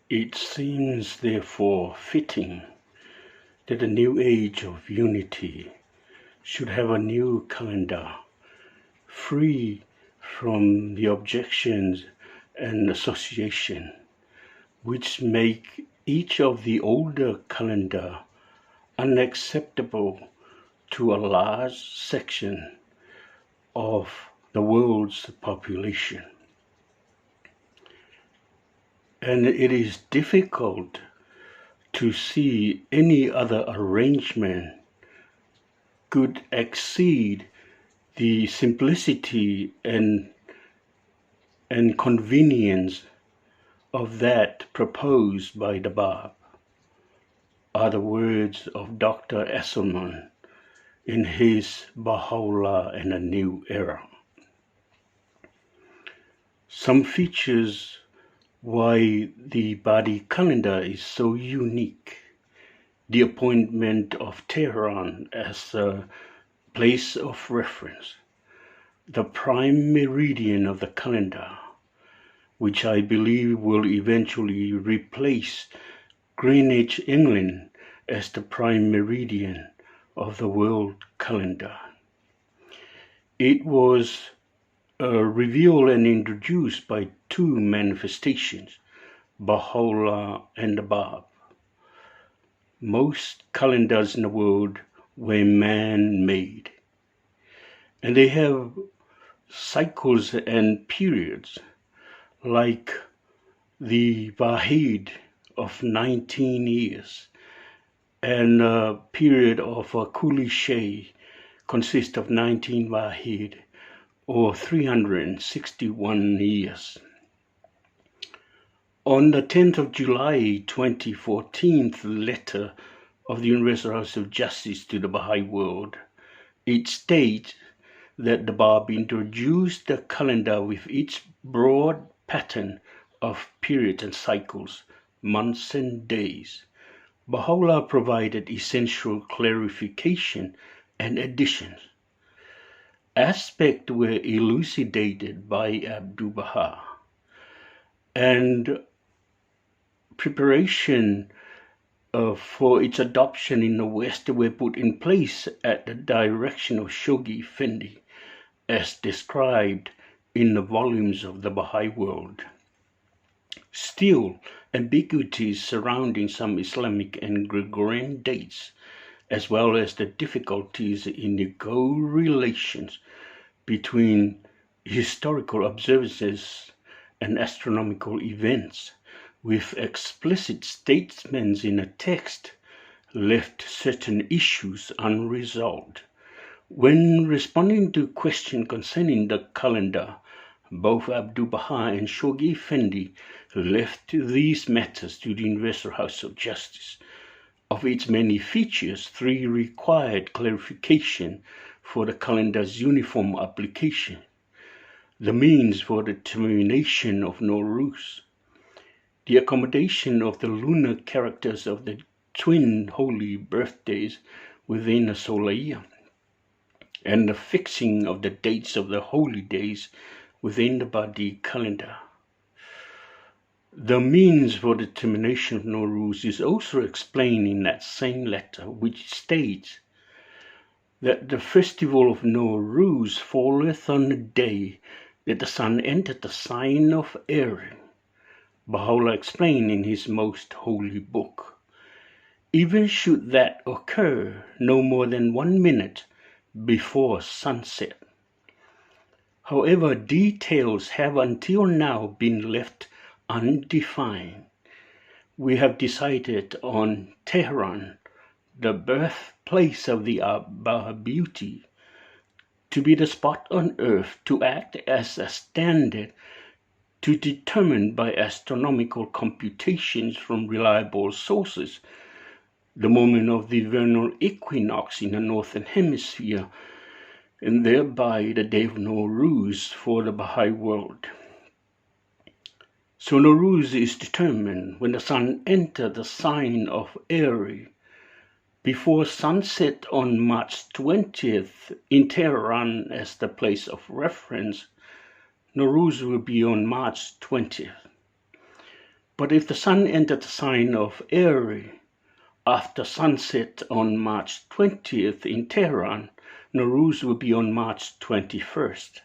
It seems therefore fitting that the new age of unity should have a new calendar, free from the objections and association which make each of the older calendar unacceptable to a large section of the world's population. And it is difficult to see any other arrangement could exceed the simplicity and convenience of that proposed by the Bab, are the words of Dr. Esselman in his Baha'u'llah and a New Era. Some features why the Badi Calendar is so unique: the appointment of Tehran as a place of reference, the prime meridian of the calendar, which I believe will eventually replace Greenwich, England, as the prime meridian of the world calendar. It was revealed and introduced by two manifestations, Baha'u'llah and the Bab. Most calendars in the world were man-made, and they have cycles and periods, like the Wahid of 19 years, and a period of a Kuli Shay consists of 19 Wahid, or 361 years. On the 10th of July 2014, the letter of the Universal House of Justice to the Baha'i world, it states that the Bab introduced the calendar with its broad pattern of periods and cycles, months and days. Baha'u'llah provided essential clarification and additions. Aspects were elucidated by Abdu'l-Baha, and preparation for its adoption in the West were put in place at the direction of Shoghi Effendi, as described in the volumes of the Baha'i World. Still, ambiguities surrounding some Islamic and Gregorian dates, as well as the difficulties in the correlations between historical observances and astronomical events, with explicit statements in a text, left certain issues unresolved. When responding to questions concerning the calendar, both Abdu'l-Baha and Shoghi Effendi left these matters to the Universal House of Justice. Of its many features, 3 required clarification for the calendar's uniform application: the means for the determination of Nowruz, the accommodation of the lunar characters of the twin holy birthdays within a solar year, and the fixing of the dates of the holy days within the Badi Calendar. The means for the determination of Nowruz is also explained in that same letter, which states that the festival of Nowruz falleth on the day that the sun entered the sign of Aries. Baha'u'llah explained in his most holy book, even should that occur no more than 1 minute before sunset. However, details have until now been left undefined. We have decided on Tehran, the birthplace of the Baha'i beauty, to be the spot on earth to act as a standard to determine by astronomical computations from reliable sources the moment of the vernal equinox in the northern hemisphere, and thereby the day of Nowruz for the Baha'i world. So Nowruz is determined when the sun enters the sign of Aries. Before sunset on March 20th in Tehran as the place of reference, Nowruz will be on March 20th. But if the sun entered the sign of Aries after sunset on March 20th in Tehran, Nowruz will be on March 21st.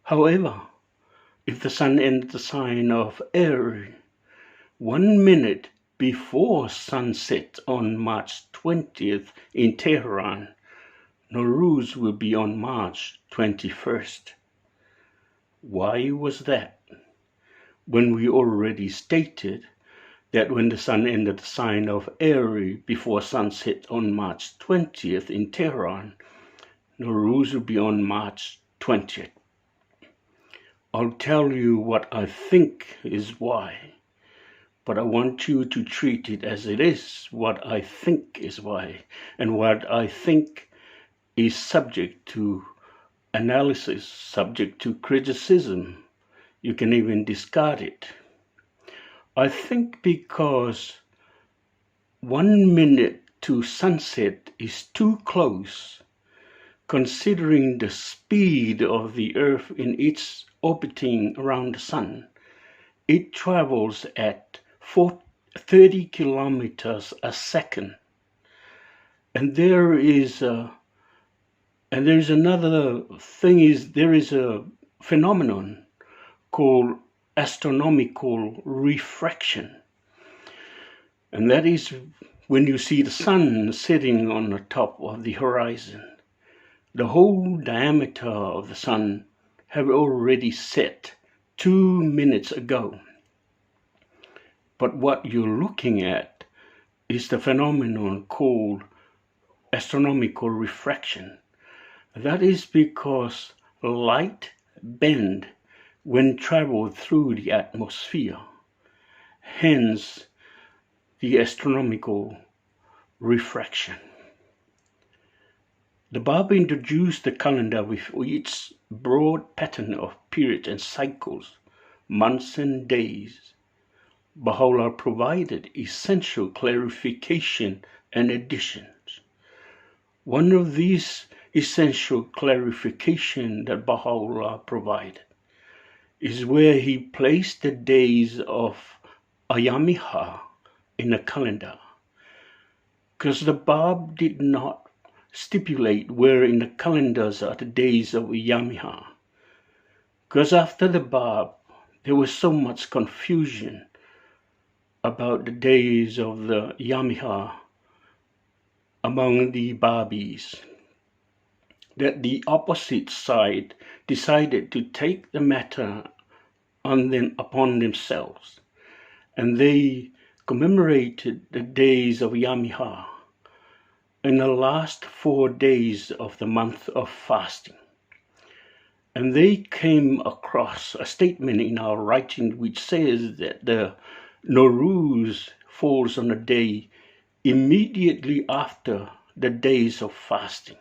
However, if the sun entered the sign of Aries 1 minute before sunset on March 20th in Tehran, Nowruz will be on March 21st. Why was that? When we already stated that when the sun entered the sign of Aries before sunset on March 20th in Tehran, Nowruz will be on March 20th. I'll tell you what I think is why, but I want you to treat it as it is, what I think is why, and what I think is subject to analysis, subject to criticism. You can even discard it. I think because 1 minute to sunset is too close, considering the speed of the Earth in its orbiting around the Sun. It travels at 30 kilometers a second. And there is another thing there is a phenomenon called astronomical refraction. And that is when you see the sun sitting on the top of the horizon. The whole diameter of the sun have already set 2 minutes ago. But what you're looking at is the phenomenon called astronomical refraction. That is because light bends when traveled through the atmosphere, hence the astronomical refraction. The Bab introduced the calendar with its broad pattern of periods and cycles, months and days. Baha'u'llah provided essential clarification and additions. One of these essential clarification that Baha'u'llah provided is where he placed the days of Ayyamiha in the calendar, because the Bab did not stipulate where in the calendars are the days of Ayyamiha, because after the Bab there was so much confusion about the days of the Ayyamiha among the Babis, that the opposite side decided to take the matter upon themselves, and they commemorated the days of Ayyamiha in the last 4 days of the month of fasting. And they came across a statement in our writing which says that the Nowruz falls on a day immediately after the days of fasting.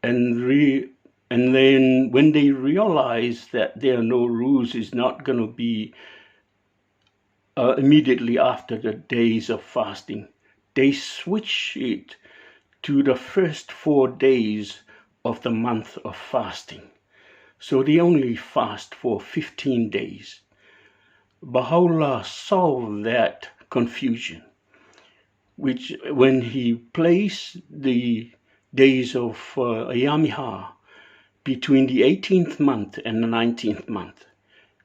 And then when they realize that their Nowruz is not going to be immediately after the days of fasting, they switch it to the first 4 days of the month of fasting. So they only fast for 15 days. Baha'u'llah solved that confusion, which when he placed the days of Ayyamiha between the 18th month and the 19th month,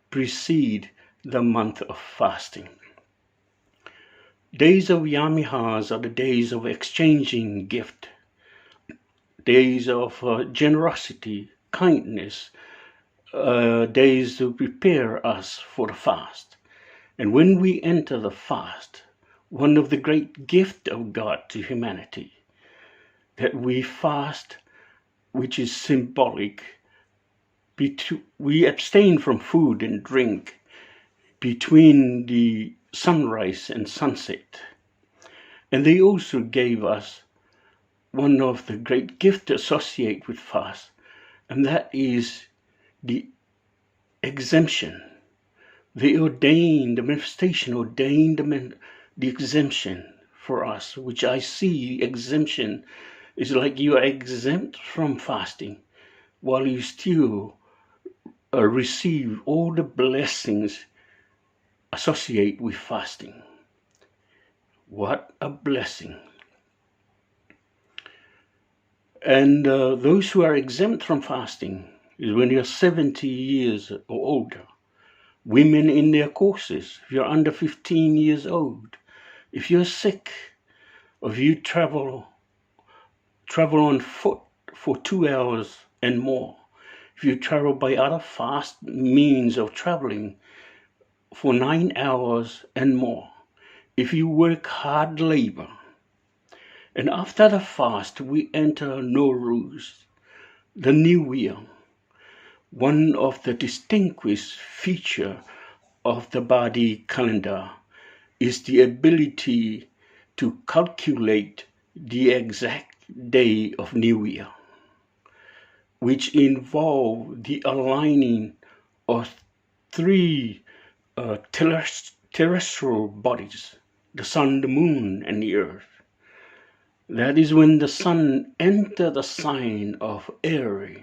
precede the month of fasting. Days of Ayyamihas are the days of exchanging gift, days of generosity, kindness, days to prepare us for the fast. And when we enter the fast, one of the great gifts of God to humanity, that we fast, which is symbolic, we abstain from food and drink between the sunrise and sunset. And they also gave us one of the great gifts associated with fast, and that is the exemption. The manifestation ordained the exemption for us, which I see exemption is like you are exempt from fasting while you still receive all the blessings associate with fasting. What a blessing. And those who are exempt from fasting is when you're 70 years or older. Women in their courses, if you're under 15 years old, if you're sick, or if you travel on foot for 2 hours and more, if you travel by other fast means of traveling for 9 hours and more, if you work hard labor, and after the fast we enter Nowruz, the New Year. One of the distinguished features of the Badi Calendar is the ability to calculate the exact day of New Year, which involve the aligning of three terrestrial bodies, the sun, the moon, and the earth. That is when the sun enters the sign of Aries,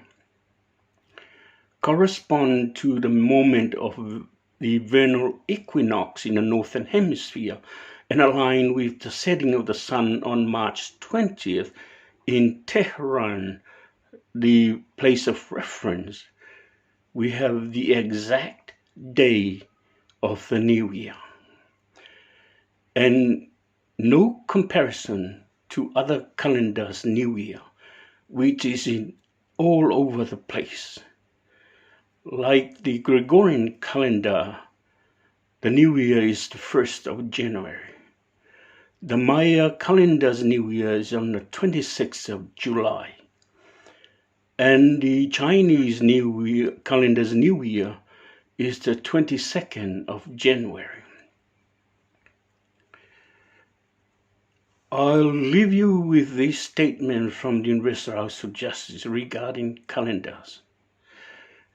correspond to the moment of the vernal equinox in the northern hemisphere, and align with the setting of the sun on March 20th in Tehran, the place of reference. We have the exact day of the New Year, and no comparison to other calendars' New Year, which is in all over the place. Like the Gregorian calendar, the New Year is the 1st of January. The Maya calendar's New Year is on the 26th of July. And the Chinese New Year calendar's New Year is the 22nd of January. I'll leave you with this statement from the Universal House of Justice regarding calendars.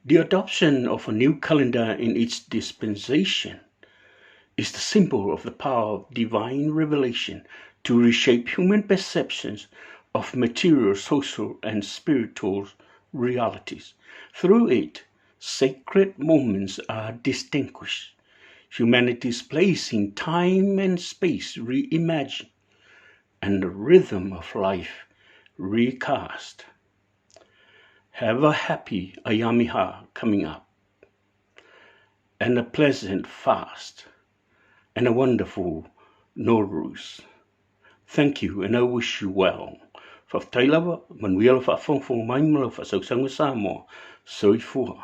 The adoption of a new calendar in its dispensation is the symbol of the power of divine revelation to reshape human perceptions of material, social, and spiritual realities. Through it, sacred moments are distinguished, humanity's place in time and space reimagined, and the rhythm of life recast. Have a happy Ayamiha coming up, and a pleasant fast, and a wonderful Nowruz. Thank you, and I wish you well. Fa tailava manuela fa fonfo mai mala fa sausanga Samoa. Soifua.